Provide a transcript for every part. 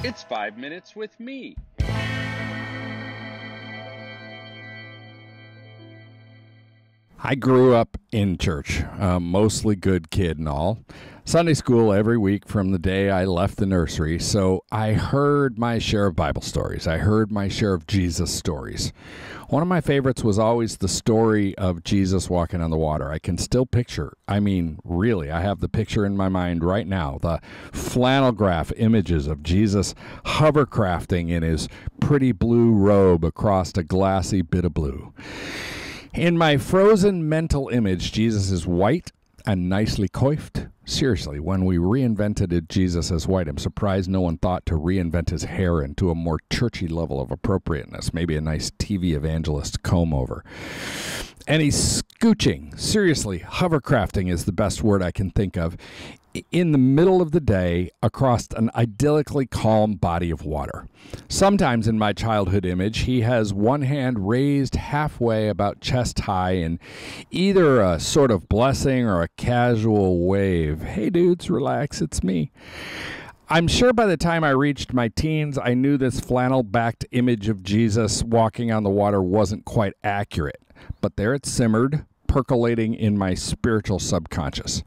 It's 5 minutes with me. I grew up in church, mostly good kid and all. Sunday school every week from the day I left the nursery, so I heard my share of Bible stories. I heard my share of Jesus stories. One of my favorites was always the story of Jesus walking on the water. I can still picture, really, I have the picture in my mind right now, the flannel graph images of Jesus hovercrafting in his pretty blue robe across a glassy bit of blue. In my frozen mental image, Jesus is white and nicely coiffed. Seriously, when we reinvented Jesus as white, I'm surprised no one thought to reinvent his hair into a more churchy level of appropriateness, maybe a nice TV evangelist comb over. And he's scooching, seriously, hovercrafting is the best word I can think of, in the middle of the day across an idyllically calm body of water. Sometimes in my childhood image, he has one hand raised halfway about chest high in either a sort of blessing or a casual wave. Hey dudes, relax, it's me. I'm sure by the time I reached my teens, I knew this flannel-backed image of Jesus walking on the water wasn't quite accurate. But there it simmered, percolating in my spiritual subconscious.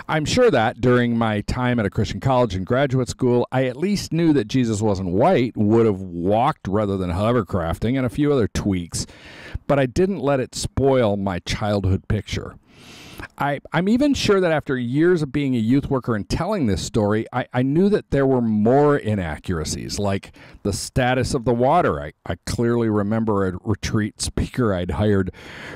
I'm sure that during my time at a Christian college and graduate school, I at least knew that Jesus wasn't white, would have walked rather than hovercrafting, and a few other tweaks, but I didn't let it spoil my childhood picture. I'm even sure that after years of being a youth worker and telling this story, I knew that there were more inaccuracies, like the status of the water. I clearly remember a retreat speaker I'd hired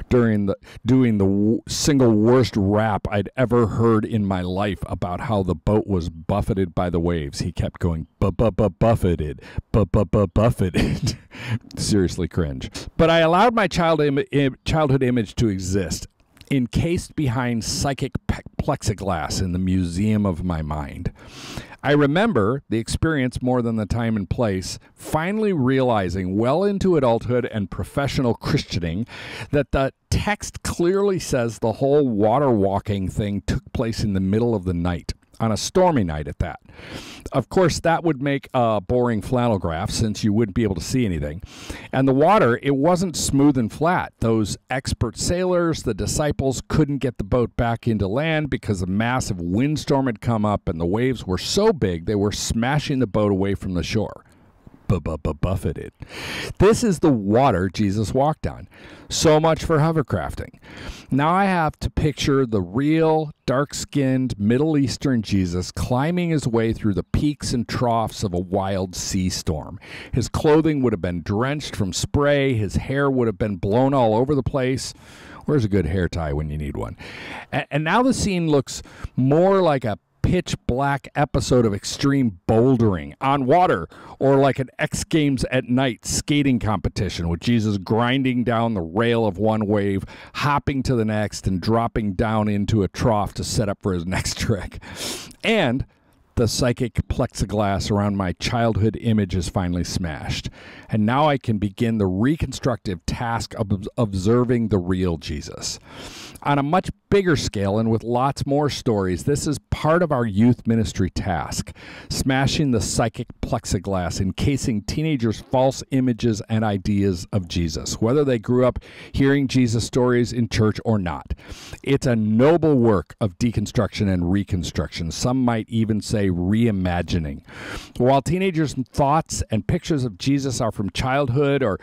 doing the single worst rap I'd ever heard in my life about how the boat was buffeted by the waves. He kept going, buffeted, buffeted. Seriously cringe. But I allowed my childhood image to exist, encased behind psychic plexiglass in the museum of my mind. I remember the experience more than the time and place, finally realizing well into adulthood and professional Christianing that the text clearly says the whole water walking thing took place in the middle of the night, on a stormy night at that. Of course, that would make a boring flannel graph since you wouldn't be able to see anything. And the water, it wasn't smooth and flat. Those expert sailors, the disciples, couldn't get the boat back into land because a massive windstorm had come up and the waves were so big they were smashing the boat away from the shore. Buffeted. This is the water Jesus walked on. So much for hovercrafting. Now I have to picture the real, dark-skinned, Middle Eastern Jesus climbing his way through the peaks and troughs of a wild sea storm. His clothing would have been drenched from spray. His hair would have been blown all over the place. Where's a good hair tie when you need one? And now the scene looks more like a pitch black episode of extreme bouldering on water, or like an X Games at night skating competition with Jesus grinding down the rail of one wave, hopping to the next, and dropping down into a trough to set up for his next trick. And the psychic plexiglass around my childhood image is finally smashed. And now I can begin the reconstructive task of observing the real Jesus. On a much bigger scale and with lots more stories, this is part of our youth ministry task, smashing the psychic plexiglass, encasing teenagers' false images and ideas of Jesus, whether they grew up hearing Jesus stories in church or not. It's a noble work of deconstruction and reconstruction. Some might even say reimagining. While teenagers' thoughts and pictures of Jesus are from childhood or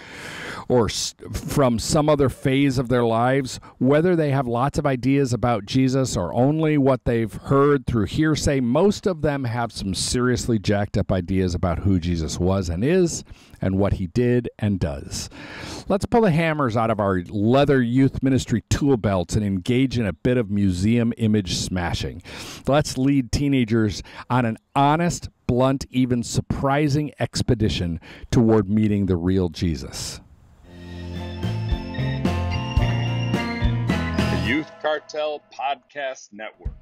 from some other phase of their lives, whether they have lots of ideas about Jesus or only what they've heard through hearsay, most of them have some seriously jacked up ideas about who Jesus was and is and what he did and does. Let's pull the hammers out of our leather youth ministry tool belts and engage in a bit of museum image smashing. Let's lead teenagers on an honest, blunt, even surprising expedition toward meeting the real Jesus. Youth Cartel Podcast Network.